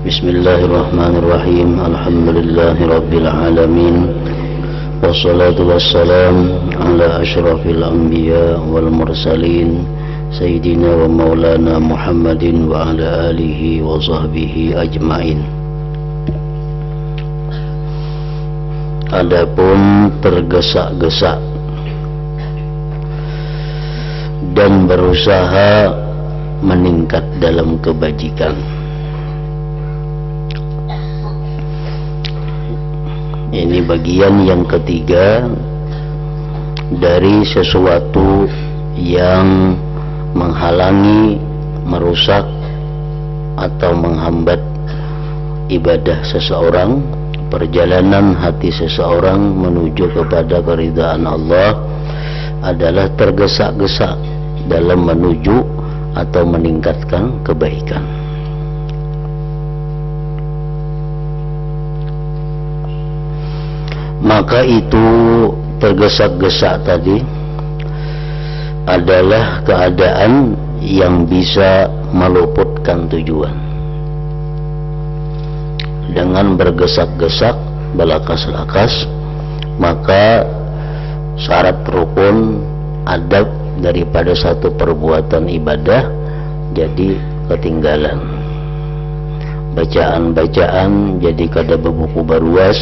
Bismillahirrahmanirrahim. Alhamdulillahi rabbil alamin. Wassalatu wassalam ala asyrafil anbiya wal mursalin Sayyidina wa maulana Muhammadin wa ala alihi wa sahbihi ajmain. Adapun tergesa-gesa dan berusaha meningkat dalam kebajikan, ini bagian yang ketiga dari sesuatu yang menghalangi, merusak atau menghambat ibadah seseorang, perjalanan hati seseorang menuju kepada keridhaan Allah adalah tergesa-gesa dalam menuju atau meningkatkan kebaikan. Maka itu tergesa-gesa tadi adalah keadaan yang bisa meluputkan tujuan. Dengan bergesak-gesak, belakas-lakas, maka syarat rukun adab daripada satu perbuatan ibadah jadi ketinggalan. Bacaan-bacaan jadi kada bebuku baruas,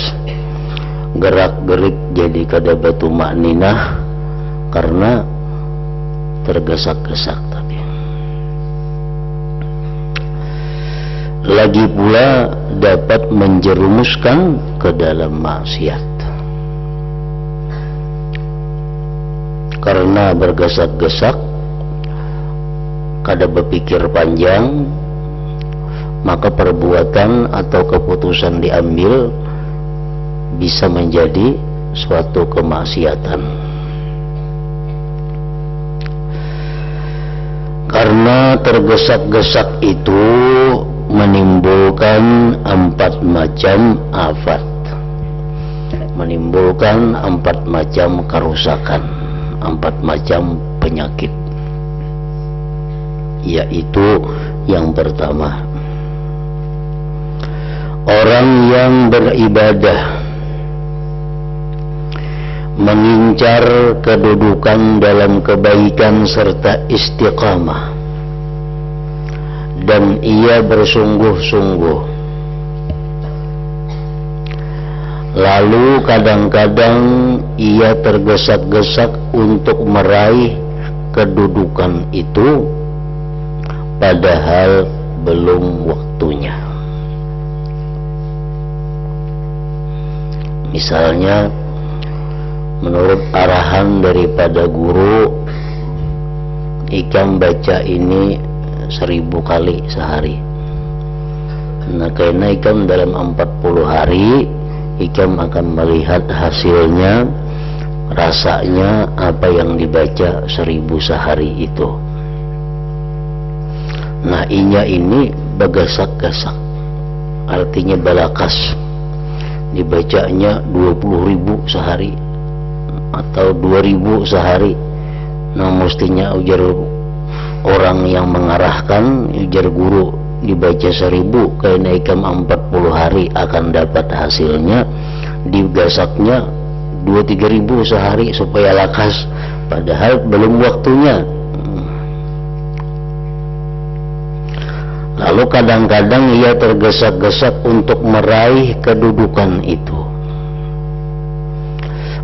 gerak-gerik jadi kada batu makninah karena tergesak-gesak tadi. Lagi pula dapat menjerumuskan ke dalam maksiat karena bergesak-gesak, kada berpikir panjang, maka perbuatan atau keputusan diambil bisa menjadi suatu kemaksiatan. Karena tergesa-gesak itu menimbulkan 4 macam afat, menimbulkan 4 macam kerusakan, 4 macam penyakit. Yaitu yang pertama, orang yang beribadah mengincar kedudukan dalam kebaikan serta istiqamah, dan ia bersungguh-sungguh, lalu kadang-kadang ia tergesak-gesak untuk meraih kedudukan itu padahal belum waktunya. Misalnya, menurut arahan daripada guru, ikam baca ini 1000 kali sehari. Nah, karena ikam dalam 40 hari ikam akan melihat hasilnya, rasanya apa yang dibaca 1000 sehari itu. Nah, inya ini begasak-gasak, artinya balakas, dibacanya 20.000 sehari atau 2.000 sehari. Nah, mestinya ujar orang yang mengarahkan, ujar guru, dibaca 1000 karena ikam 40 hari akan dapat hasilnya, digasaknya 2-3.000 sehari supaya lakas padahal belum waktunya. Lalu kadang-kadang ia tergesa-gesa untuk meraih kedudukan itu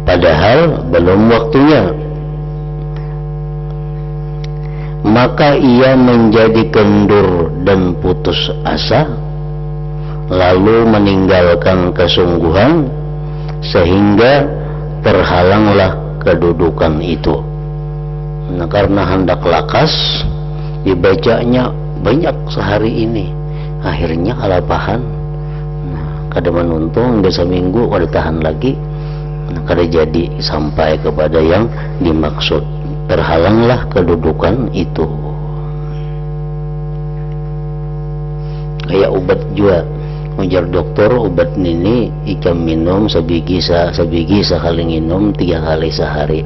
padahal belum waktunya. Maka ia menjadi kendur dan putus asa, lalu meninggalkan kesungguhan sehingga terhalanglah kedudukan itu. Nah, karena hendak lakas, dibacanya banyak sehari ini, akhirnya kalapahan. Nah, kada menuntung, desa minggu kada tahan lagi, nah, kada jadi sampai kepada yang dimaksud, terhalanglah kedudukan itu. Kayak obat juga, ujar dokter, obat ini ikam minum sebiji sekali minum 3 kali sehari.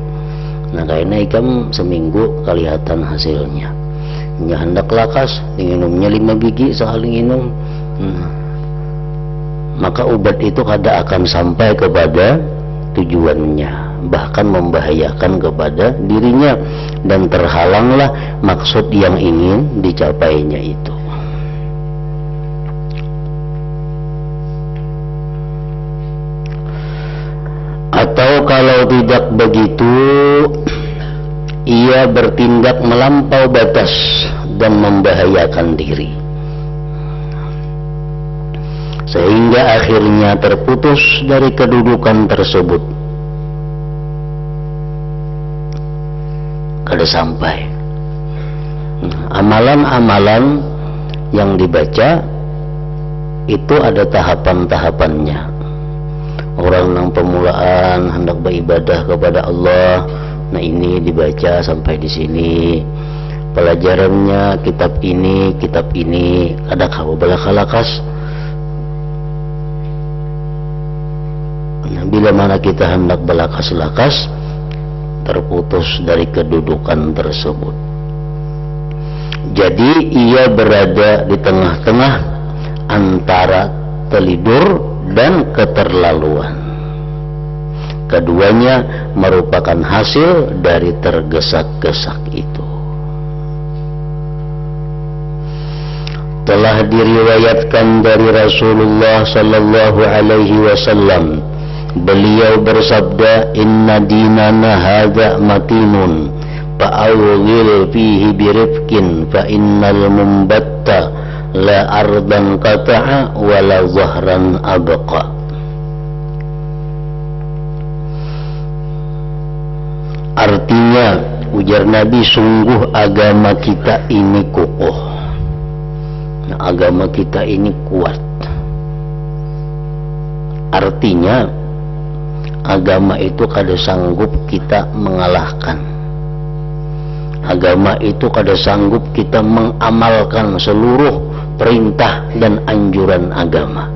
Nah, kayaknya ikam seminggu kelihatan hasilnya. Nya hendak lakas, minumnya 5 biji sekali minum. maka obat itu kada akan sampai kepada tujuannya, bahkan membahayakan kepada dirinya, dan terhalanglah maksud yang ingin dicapainya itu. Atau kalau tidak begitu, ia bertindak melampau batas dan membahayakan diri, sehingga akhirnya terputus dari kedudukan tersebut. Kada sampai. Amalan-amalan yang dibaca itu ada tahapan-tahapannya. Orang yang pemulaan hendak beribadah kepada Allah, nah ini dibaca sampai di sini. Pelajarannya kitab ini, ada kau balakalakas. Nah, bila mana kita hendak balakas-lakas, terputus dari kedudukan tersebut. Jadi ia berada di tengah-tengah antara telidur dan keterlaluan. Keduanya merupakan hasil dari tergesa-gesa itu. Telah diriwayatkan dari Rasulullah sallallahu alaihi wasallam, beliau bersabda, inna dinana hadza matinun fa'awghil fihi birifqin fa innal mumbatta la ardan qata'a wa la zahran abqa. Artinya, ujar Nabi, sungguh agama kita ini kokoh, agama kita ini kuat. Artinya, agama itu kada sanggup kita mengalahkan. Agama itu kada sanggup kita mengamalkan seluruh perintah dan anjuran agama.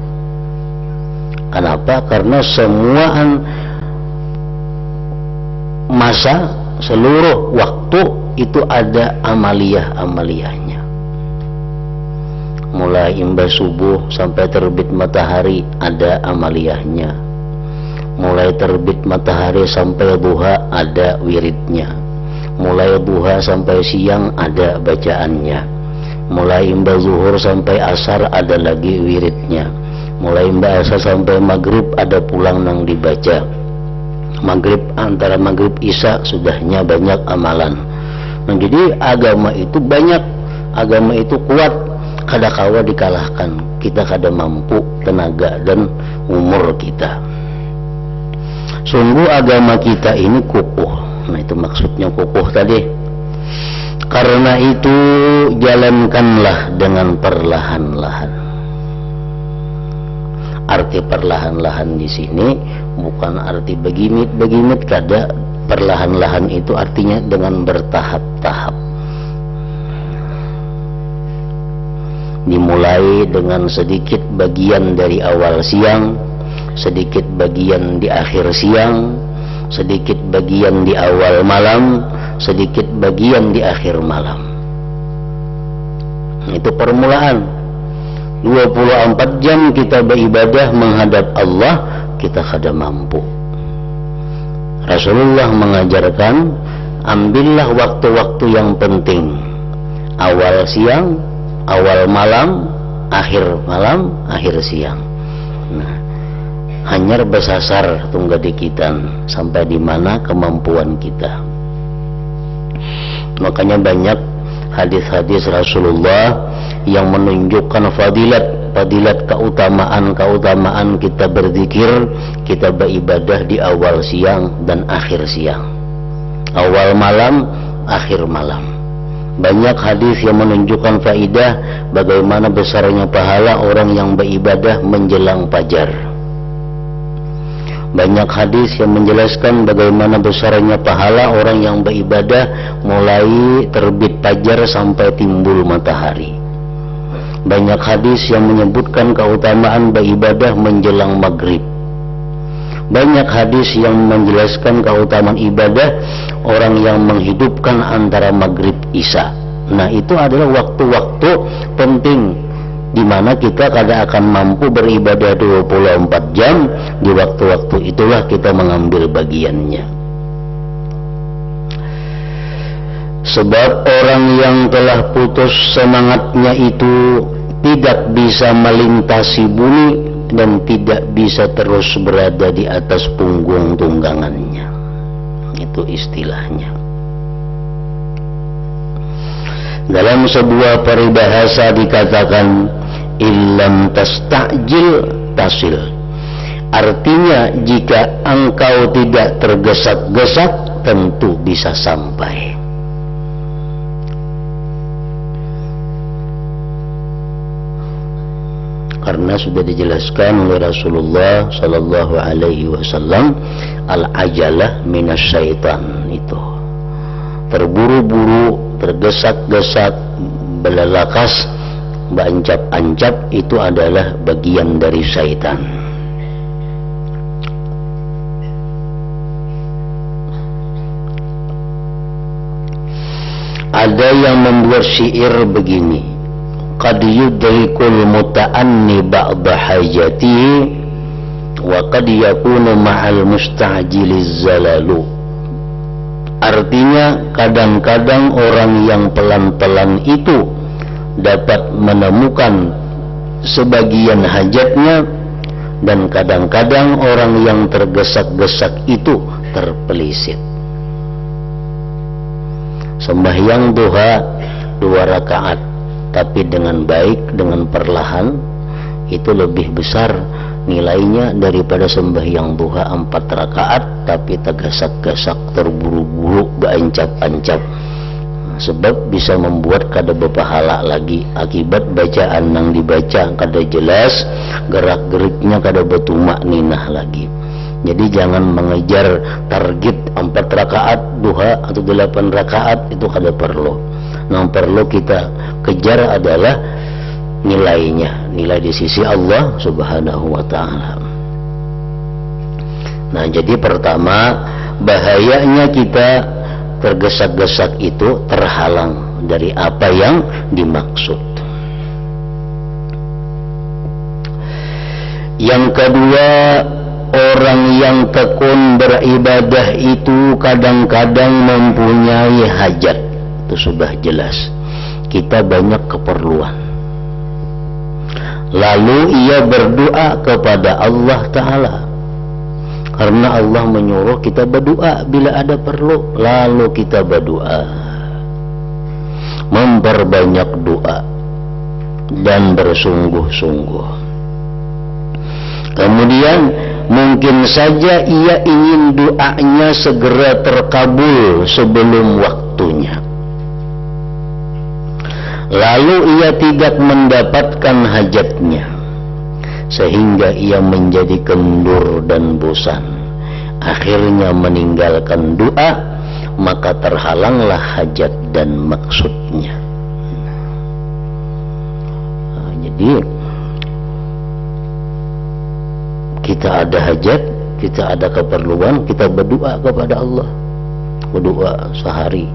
Kenapa? Karena semua masa, seluruh waktu itu ada amaliyah-amaliyahnya. Mulai imbas subuh sampai terbit matahari ada amaliyahnya. Mulai terbit matahari sampai duha ada wiridnya. Mulai duha sampai siang ada bacaannya. Mulai imbas zuhur sampai asar ada lagi wiridnya. Mulai imbas asar sampai maghrib ada pulang nang dibaca. Maghrib, antara maghrib isya sudahnya banyak amalan. Nah, jadi agama itu banyak, agama itu kuat, kada kawa dikalahkan. Kita kada mampu tenaga dan umur kita. Sungguh agama kita ini kokoh. Nah, itu maksudnya kokoh tadi. Karena itu jalankanlah dengan perlahan-lahan. Arti perlahan-lahan di sini bukan arti begimit, kada. Perlahan-lahan itu artinya dengan bertahap-tahap. Dimulai dengan sedikit bagian dari awal siang, sedikit bagian di akhir siang, sedikit bagian di awal malam, sedikit bagian di akhir malam. Itu permulaan. 24 jam kita beribadah menghadap Allah, kita kada mampu. Rasulullah mengajarkan, ambillah waktu-waktu yang penting. Awal siang, awal malam, akhir siang. Nah, hanya bersasar tunggadikitan sampai di mana kemampuan kita. Makanya banyak hadis-hadis Rasulullah yang menunjukkan fadilat keutamaan kita berzikir, kita beribadah di awal siang dan akhir siang, awal malam, akhir malam. Banyak hadis yang menunjukkan faidah bagaimana besarnya pahala orang yang beribadah menjelang fajar. Banyak hadis yang menjelaskan bagaimana besarnya pahala orang yang beribadah mulai terbit fajar sampai timbul matahari. Banyak hadis yang menyebutkan keutamaan beribadah menjelang maghrib. Banyak hadis yang menjelaskan keutamaan ibadah orang yang menghidupkan antara maghrib isya. Nah, itu adalah waktu-waktu penting di mana kita kada akan mampu beribadah 24 jam. Di waktu-waktu itulah kita mengambil bagiannya. Sebab orang yang telah putus semangatnya itu tidak bisa melintasi bumi dan tidak bisa terus berada di atas punggung tunggangannya. Itu istilahnya. Dalam sebuah peribahasa dikatakan illam tasta'jil tasil. Artinya jika engkau tidak tergesa-gesa tentu bisa sampai. Karena sudah dijelaskan oleh Rasulullah sallallahu alaihi wasallam, al-ajalah minasyaitan, itu terburu-buru, tergesak-gesak, belalakas, berancap-ancap, itu adalah bagian dari syaitan. Ada yang membuat syair begini, qad yudrikul muta'anni ba'da hajatihi wa qad yakunu ma'al musta'jiliz zalalu. Artinya kadang-kadang orang yang pelan-pelan itu dapat menemukan sebagian hajatnya, dan kadang-kadang orang yang tergesak-gesak itu terpelisit. Sembahyang duha 2 rakaat tapi dengan baik, dengan perlahan, itu lebih besar nilainya daripada sembahyang duha 4 rakaat tapi tergesak-gesak, terburu-buru, berancap-ancap. Sebab bisa membuat kada berpahala lagi, akibat bacaan yang dibaca kada jelas, gerak-geriknya kada bertumak ninah lagi. Jadi jangan mengejar target 4 rakaat duha atau 8 rakaat, itu kada perlu. Yang perlu kita kejar adalah nilainya, nilai di sisi Allah subhanahu wa ta'ala. Nah, jadi pertama, bahayanya kita tergesak-gesak itu terhalang dari apa yang dimaksud. Yang kedua, orang yang tekun beribadah itu kadang-kadang mempunyai hajat. Itu sudah jelas, kita banyak keperluan, lalu ia berdoa kepada Allah Ta'ala, karena Allah menyuruh kita berdoa bila ada perlu. Lalu kita berdoa, memperbanyak doa dan bersungguh-sungguh. Kemudian mungkin saja ia ingin doanya segera terkabul sebelum waktunya, lalu ia tidak mendapatkan hajatnya, sehingga ia menjadi kendur dan bosan, akhirnya meninggalkan doa, maka terhalanglah hajat dan maksudnya. Nah, jadi kita ada hajat, kita ada keperluan, kita berdoa kepada Allah. Berdoa sehari,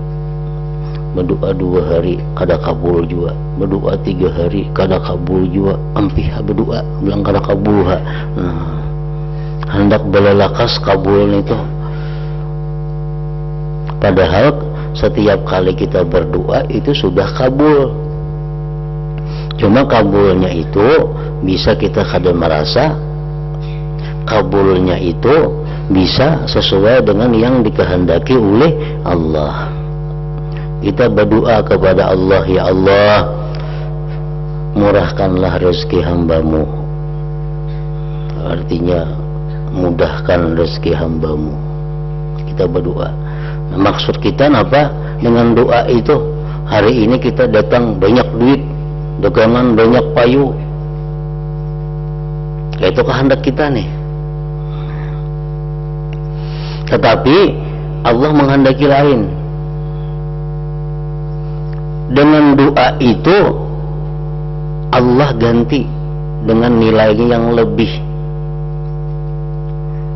berdoa 2 hari kada kabul juga, berdoa 3 hari kada kabul juga, ampiha berdoa bilang kada kabul ha. Nah, hendak belalakas kabul itu. Padahal setiap kali kita berdoa itu sudah kabul, cuma kabulnya itu bisa kita kada merasa, kabulnya itu bisa sesuai dengan yang dikehendaki oleh Allah. Kita berdoa kepada Allah, ya Allah, murahkanlah rezeki hambamu. Artinya mudahkan rezeki hambamu. Kita berdoa. Nah, maksud kita apa dengan doa itu? Hari ini kita datang banyak duit, dagangan banyak payu, itu kehendak kita nih. Tetapi Allah menghendaki lain. Dengan doa itu Allah ganti dengan nilainya yang lebih.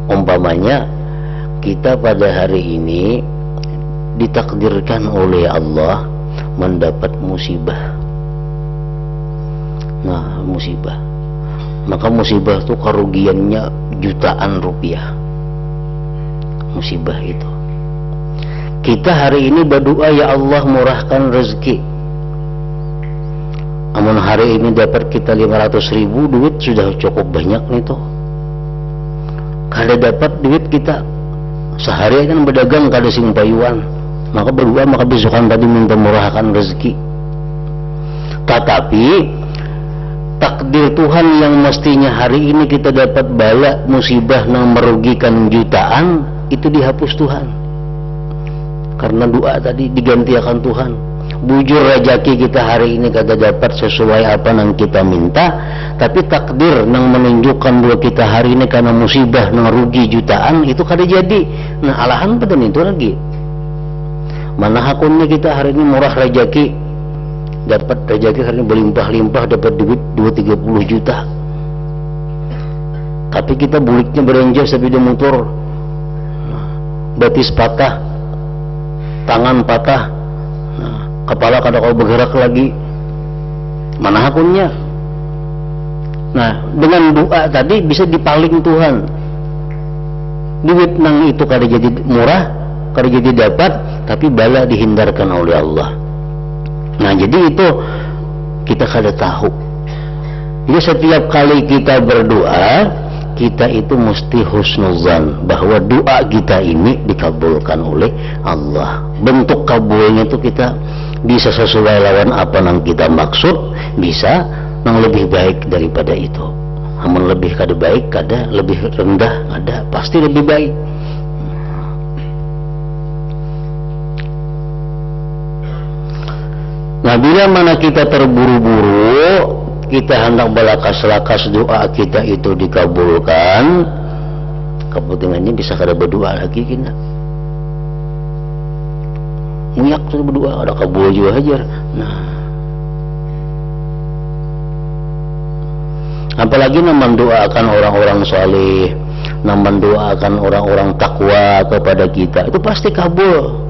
Umpamanya kita pada hari ini ditakdirkan oleh Allah mendapat musibah, Nah, musibah. Maka musibah itu kerugiannya jutaan rupiah. Musibah itu. Kita hari ini berdoa, ya Allah murahkan rezeki. Amun hari ini dapat kita 500.000, duit sudah cukup banyak nih tuh. Kada dapat duit kita sehari kan berdagang kada sing payuan. Maka berdoa, maka besokan tadi minta murahkan rezeki. Tetapi takdir Tuhan yang mestinya hari ini kita dapat bala musibah yang merugikan jutaan, itu dihapus Tuhan karena doa tadi digantikan Tuhan. Bujur rezeki kita hari ini kada dapat sesuai apa yang kita minta, tapi takdir yang menunjukkan bahwa kita hari ini karena musibah yang rugi jutaan itu kada jadi. Nah, alahan pada itu lagi. Mana hakunnya kita hari ini murah rezeki, dapat rezeki hari ini berlimpah-limpah, dapat duit 2-30 juta, tapi kita buliknya berenjak sepeda motor, batis patah, tangan patah, nah, kepala kada kau bergerak lagi. Mana hakunnya? Nah, dengan doa tadi bisa dipaling Tuhan. Duit nang itu kada jadi murah, kada jadi dapat, tapi bala dihindarkan oleh Allah. Nah, jadi itu kita kada tahu. Jadi setiap kali kita berdoa, kita itu mesti husnuzan bahwa doa kita ini dikabulkan oleh Allah. Bentuk kabulnya itu kita bisa sesuai lawan apa yang kita maksud, bisa yang lebih baik daripada itu. Namun lebih kada baik, kada lebih rendah, ada pasti lebih baik. Nah, bila mana kita terburu-buru, kita hendak balakas-lakas doa kita itu dikabulkan, kepentingannya bisa kada berdoa lagi kita. Muyak tuh berdoa, ada kabul juga aja. Nah, apalagi mendoakan orang-orang saleh, mendoakan orang-orang takwa kepada kita, itu pasti kabul.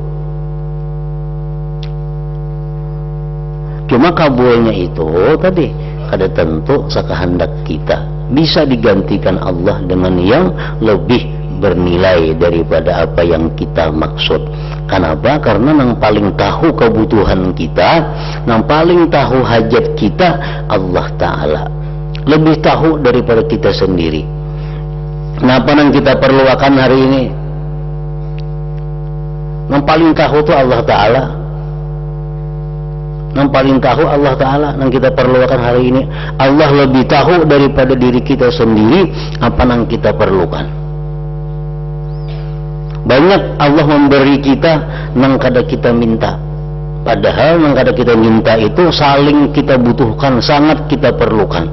Cuma kabulnya itu tadi kada tentu sekehendak kita, bisa digantikan Allah dengan yang lebih bernilai daripada apa yang kita maksud. Kenapa? Karena yang paling tahu kebutuhan kita, yang paling tahu hajat kita, Allah Ta'ala lebih tahu daripada kita sendiri. Nah, apa yang kita perlukan hari ini, yang paling tahu itu Allah Ta'ala. Yang paling tahu Allah Ta'ala yang kita perlukan hari ini. Allah lebih tahu daripada diri kita sendiri apa yang kita perlukan. Banyak Allah memberi kita yang kada kita minta, padahal yang kada kita minta itu saling kita butuhkan, sangat kita perlukan.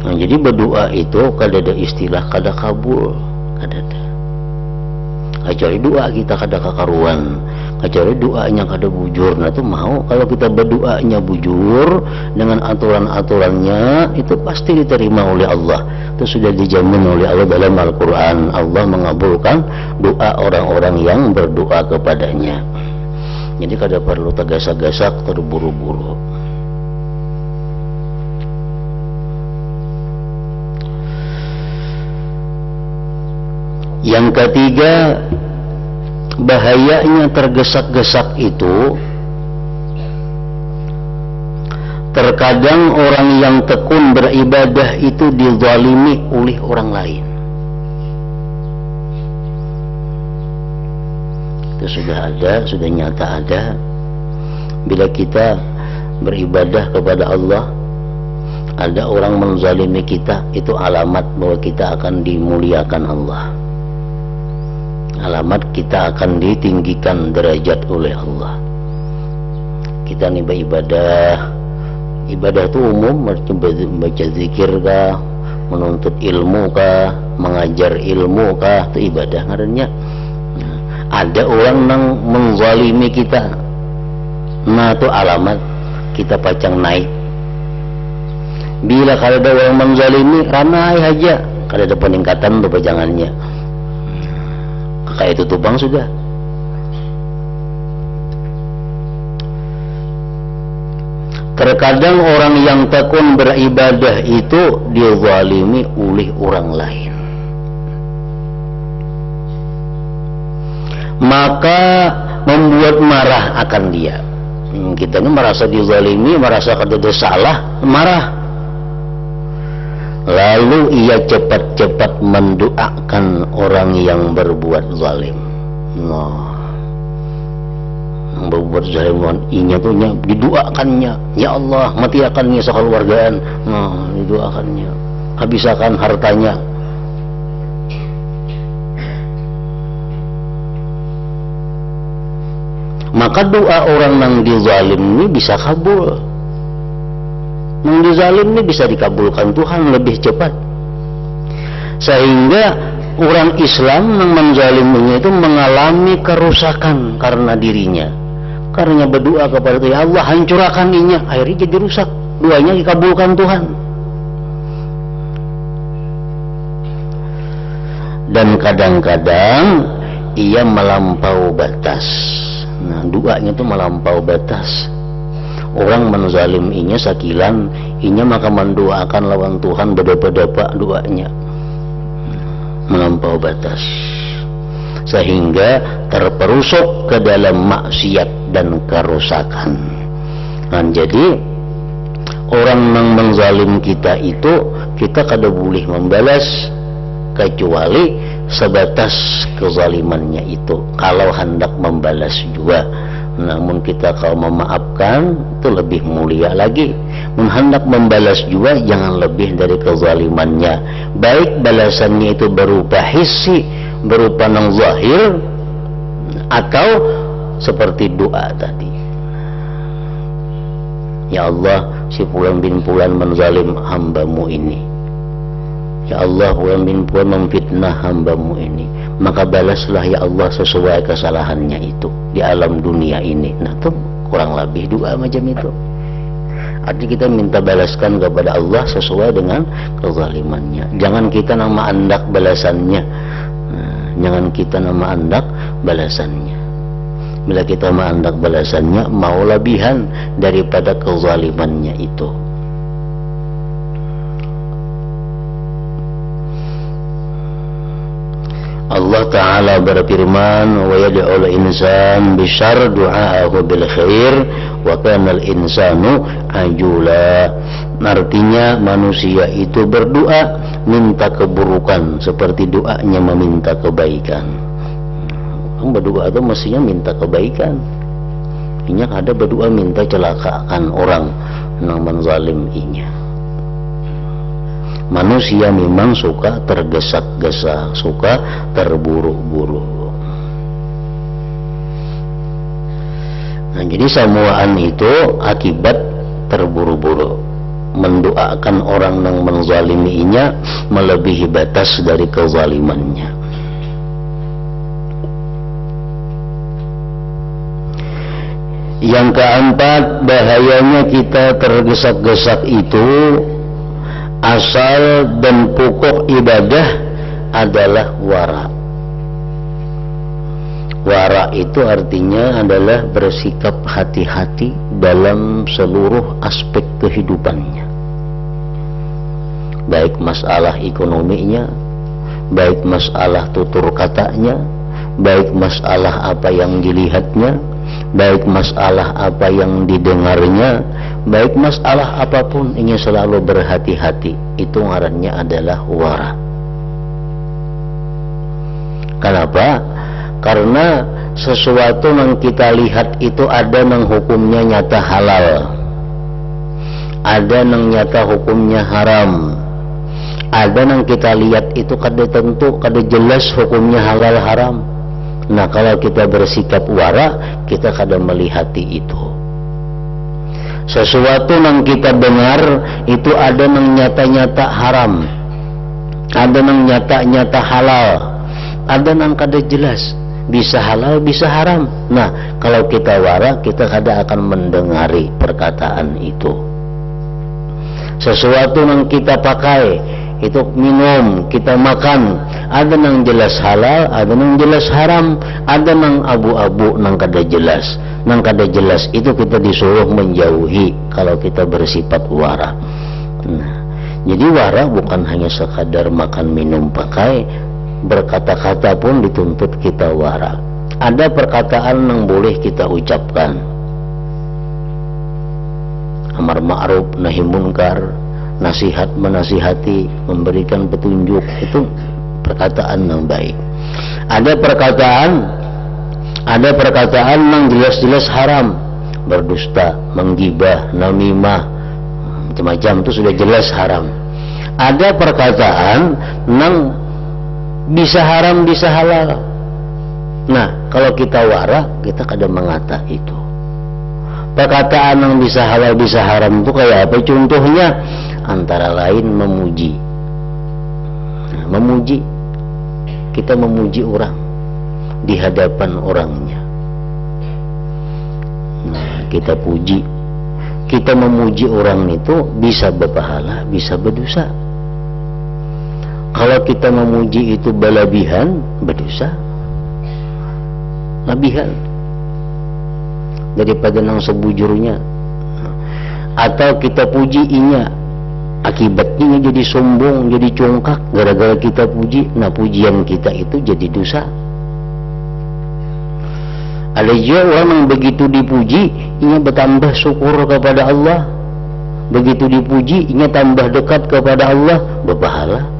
Nah, jadi berdoa itu kada ada istilah kada kabul, kada ada. Kecuali doa kita kada kakaruan, kecuali doanya kada bujur. Nah, itu mau kalau kita berdoanya bujur dengan aturan-aturannya, itu pasti diterima oleh Allah. Itu sudah dijamin oleh Allah dalam Al-Quran. Allah mengabulkan doa orang-orang yang berdoa kepadanya. Jadi kada perlu tergasa-gasak, terburu-buru. Yang ketiga, bahayanya tergesak-gesak itu, terkadang orang yang tekun beribadah itu dizalimi oleh orang lain. Itu sudah ada, sudah nyata ada. Bila kita beribadah kepada Allah, ada orang menzalimi kita, itu alamat bahwa kita akan dimuliakan Allah. Alamat kita akan ditinggikan derajat oleh Allah. Kita nih beribadah, ibadah itu umum, baca zikir kah, menuntut ilmu kah, mengajar ilmu kah, itu ibadah ngarannya. Nah, ada orang yang menzalimi kita, nah itu alamat kita pacang naik. Bila kalau ada orang menzalimi, ramai aja, kalau ada peningkatan tuh pajangannya. Kayak itu tubang sudah. Terkadang orang yang tekun beribadah itu dizalimi oleh orang lain, maka membuat marah akan dia. Kita ini merasa dizalimi, merasa kada salah, marah. Lalu ia cepat-cepat mendoakan orang yang berbuat zalim. Yang berbuat zalim, inya tuh didoakannya, ya Allah matiakannya sekeluargaan, didoakannya, habisakan hartanya. Maka doa orang yang dizalim ini bisa kabul. Yang dizalim ini bisa dikabulkan Tuhan lebih cepat. Sehingga orang Islam yang menzaliminya itu mengalami kerusakan karena dirinya. Karena berdoa kepada Tuhan, ya Allah hancurkan inya, akhirnya jadi rusak. Doanya dikabulkan Tuhan. Dan kadang-kadang ia melampau batas. Nah, doanya itu melampau batas. Orang menzalim inya sakilan, inya maka mendoakan lawan Tuhan berdapa-dapa doanya, melampau batas, sehingga terperosok ke dalam maksiat dan kerusakan. Nah, jadi orang yang menzalim kita itu kita kada boleh membalas kecuali sebatas kezalimannya itu. Kalau hendak membalas juga, namun kita kalau memaafkan itu lebih mulia lagi. Hendak membalas juga jangan lebih dari kezalimannya, baik balasannya itu berupa hissi, berupa nang zahir, atau seperti doa tadi. Ya Allah, si Fulan bin Fulan menzalim hambamu ini, ya Allah, Fulan bin Fulan memfitnah hambamu ini, maka balaslah ya Allah sesuai kesalahannya itu di alam dunia ini. Nah, itu kurang lebih doa macam itu. Artinya kita minta balaskan kepada Allah sesuai dengan kezalimannya. Jangan kita nama andak balasannya. Jangan kita nama andak balasannya. Bila kita nama andak balasannya, mau lebihan daripada kezalimannya itu. Allah Ta'ala berfirman, wa yad'ul insan bisyarr du'aahu bil khair wa kana al insanu ajula. Artinya manusia itu berdoa minta keburukan seperti doanya meminta kebaikan. Berdoa itu mestinya minta kebaikan. Inya ada berdoa minta celakakan orang yang menzalim inya. Manusia memang suka tergesa-gesa, suka terburu-buru. Nah, jadi semuaan itu akibat terburu-buru, mendoakan orang yang menzaliminya melebihi batas dari kezalimannya. Yang keempat, bahayanya kita tergesa-gesa itu, asal dan pokok ibadah adalah wara. Wara itu artinya adalah bersikap hati-hati dalam seluruh aspek kehidupannya, baik masalah ekonominya, baik masalah tutur katanya, baik masalah apa yang dilihatnya, baik masalah apa yang didengarnya, baik masalah apapun, ingin selalu berhati-hati. Itu ngarannya adalah wara. Kenapa? Karena sesuatu yang kita lihat itu ada yang hukumnya nyata halal, ada yang nyata hukumnya haram, ada yang kita lihat itu kada tentu, kada jelas hukumnya halal haram. Nah, kalau kita bersikap wara, kita kada melihati itu. Sesuatu yang kita dengar itu ada yang nyata-nyata haram, ada yang nyata-nyata halal, ada yang kada jelas, bisa halal bisa haram. Nah, kalau kita wara, kita kada akan mendengari perkataan itu. Sesuatu yang kita pakai itu minum, kita makan, ada nang jelas halal, ada nang jelas haram, ada nang abu-abu, nang kada jelas. Nang kada jelas itu kita disuruh menjauhi kalau kita bersifat wara. Nah, jadi wara bukan hanya sekadar makan, minum, pakai, berkata-kata pun dituntut kita wara. Ada perkataan yang boleh kita ucapkan, amar ma'ruf nahi munkar, nasihat menasihati, memberikan petunjuk, itu perkataan yang baik. Ada perkataan yang jelas-jelas haram, berdusta, menggibah, namimah, macam-macam, itu sudah jelas haram. Ada perkataan yang bisa haram bisa halal. Nah, kalau kita wara, kita kadang mengata itu. Perkataan yang bisa halal bisa haram itu kayak apa? Contohnya antara lain memuji. Nah, memuji, kita memuji orang di hadapan orangnya. Nah, kita puji, kita memuji orang itu bisa berpahala, bisa berdosa. Kalau kita memuji itu berlebihan, berdosa. Lebihan daripada nang sebujurnya. Atau kita puji inya, akibatnya jadi sombong, jadi congkak gara-gara kita puji. Nah, pujian kita itu jadi dosa. Ada juga orang yang begitu dipuji, inya bertambah syukur kepada Allah. Begitu dipuji, inya tambah dekat kepada Allah, berpahala.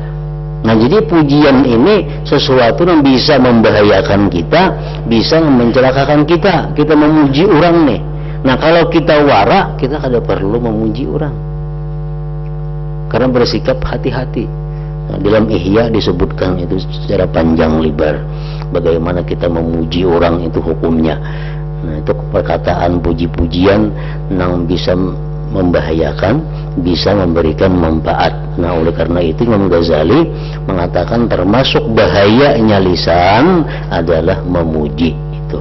Nah, jadi pujian ini sesuatu yang bisa membahayakan kita, bisa mencelakakan kita. Kita memuji orang nih. Nah, kalau kita wara, kita kada perlu memuji orang, karena bersikap hati-hati. Nah, dalam Ihya disebutkan itu secara panjang lebar bagaimana kita memuji orang itu hukumnya. Nah, itu perkataan puji-pujian yang bisa membahayakan, bisa memberikan manfaat. Nah, oleh karena itu Imam Ghazali mengatakan termasuk bahayanya lisan adalah memuji itu.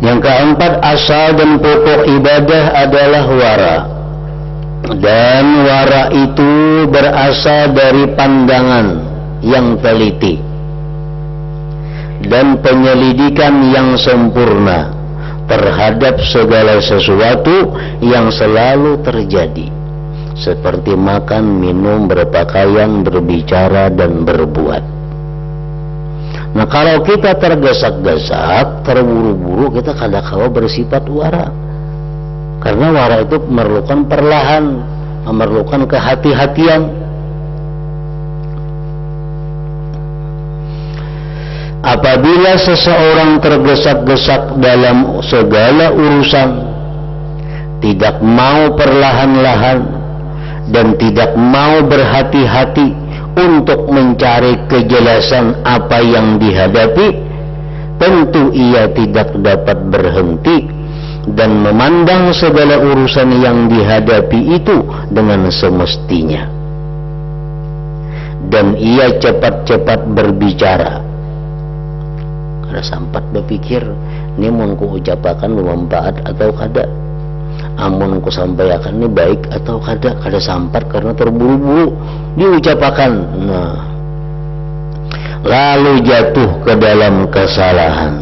Yang keempat, asal dan pokok ibadah adalah wara. Dan wara itu berasal dari pandangan yang teliti dan penyelidikan yang sempurna terhadap segala sesuatu yang selalu terjadi, seperti makan, minum, berpakaian, berbicara, dan berbuat. Nah, kalau kita tergesa-gesa, terburu-buru, kita kadang-kadang bersifat wara. Karena wara itu memerlukan perlahan, memerlukan kehati-hatian. Apabila seseorang tergesa-gesa dalam segala urusan, tidak mau perlahan-lahan dan tidak mau berhati-hati untuk mencari kejelasan apa yang dihadapi, tentu ia tidak dapat berhenti dan memandang segala urusan yang dihadapi itu dengan semestinya. Dan ia cepat-cepat berbicara. Kada sampat berpikir, ini mau ku ucapakan bermanfaat atau kada, amun ku sampaikan ini baik atau kada. Kada sampat karena terburu-buru diucapakan. Nah, lalu jatuh ke dalam kesalahan.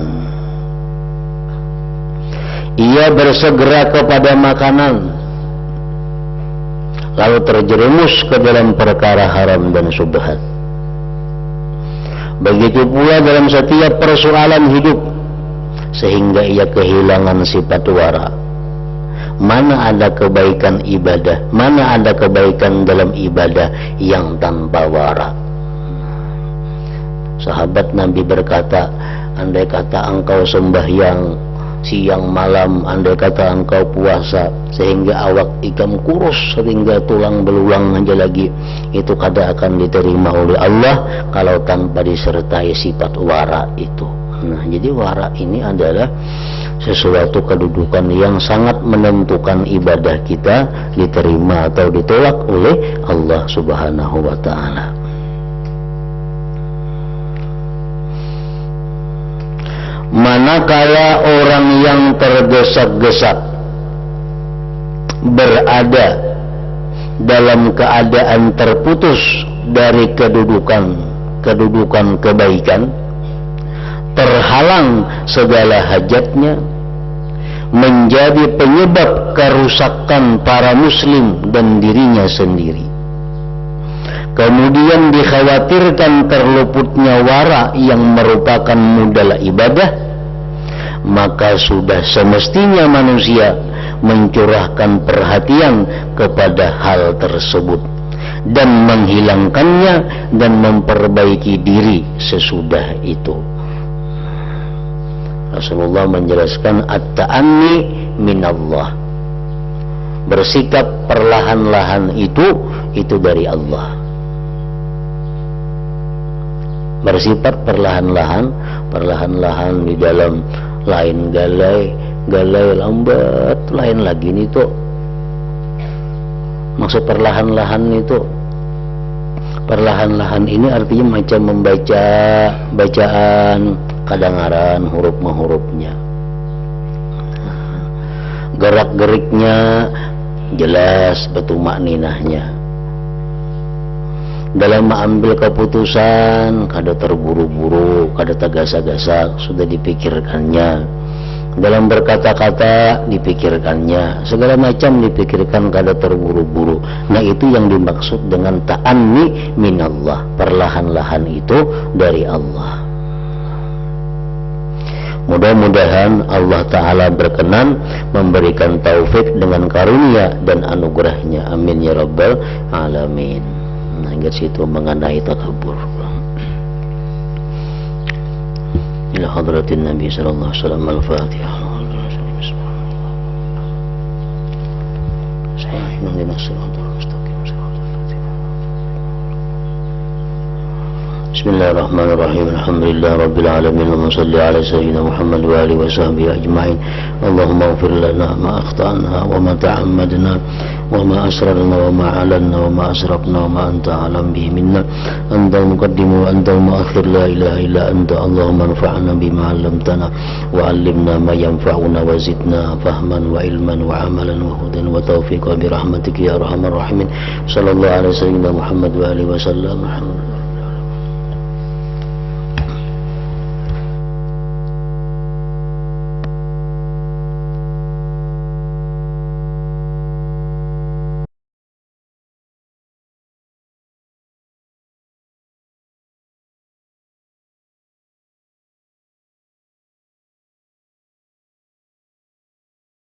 Ia bersegera kepada makanan, lalu terjerumus ke dalam perkara haram dan syubhat. Begitu pula dalam setiap persoalan hidup, sehingga ia kehilangan sifat wara. Mana ada kebaikan ibadah, mana ada kebaikan dalam ibadah yang tanpa wara. Sahabat Nabi berkata, andai kata engkau sembahyang siang malam, andai kata engkau puasa sehingga awak ikam kurus sehingga tulang belulang aja lagi, itu kada akan diterima oleh Allah kalau tanpa disertai sifat wara itu. Nah, jadi wara ini adalah sesuatu kedudukan yang sangat menentukan ibadah kita diterima atau ditolak oleh Allah Subhanahu wa ta'ala. Manakala orang yang tergesa-gesa berada dalam keadaan terputus dari kedudukan kebaikan, terhalang segala hajatnya, menjadi penyebab kerusakan para muslim dan dirinya sendiri. Kemudian dikhawatirkan terluputnya wara yang merupakan modal ibadah, maka sudah semestinya manusia mencurahkan perhatian kepada hal tersebut dan menghilangkannya dan memperbaiki diri sesudah itu. Rasulullah menjelaskan at-ta'anni minallah, bersikap perlahan-lahan itu dari Allah. Bersifat perlahan-lahan di dalam lain galai lambat, lain lagi nih tuh. Maksud perlahan-lahan ini artinya macam membaca bacaan kadangaran huruf-hurufnya, gerak-geriknya jelas, betumak ninahnya. Dalam mengambil keputusan kada terburu-buru, kada tergasa-gasa, sudah dipikirkannya. Dalam berkata-kata dipikirkannya, segala macam dipikirkan, kada terburu-buru. Nah, itu yang dimaksud dengan ta'anni minallah, perlahan-lahan itu dari Allah. Mudah-mudahan Allah Ta'ala berkenan memberikan taufik dengan karunia dan anugerahnya. Amin ya rabbal alamin. Nah, hingga situ mengenai takabur. Ila hadratin Nabi sallallahu alaihi wasallam. Al-Fatihah. Bismillahirrahmanirrahim. Alhamdulillah rabbil alamin. Allahumma salli ala sayyidina Muhammad wa alihi wa sahbihi ajma'in. Allahumma ighfir lana ma akhtana wa ma ta'ammadna wa ma asrarna wa ma alanna wa ma asrafna wa ma anta alam bihi minna. Antal muqaddimu wa antal muakhir, la ilaha illa anta. Allahumma anfa'na bima 'allamtana wa 'allimna ma yanfa'una wa zidna fahman wa ilman wa amalan wa hudan wa taufiqan bi rahmatika ya arhamar rahimin. Sallallahu alaihi wasallam Muhammad wa alihi wasallam.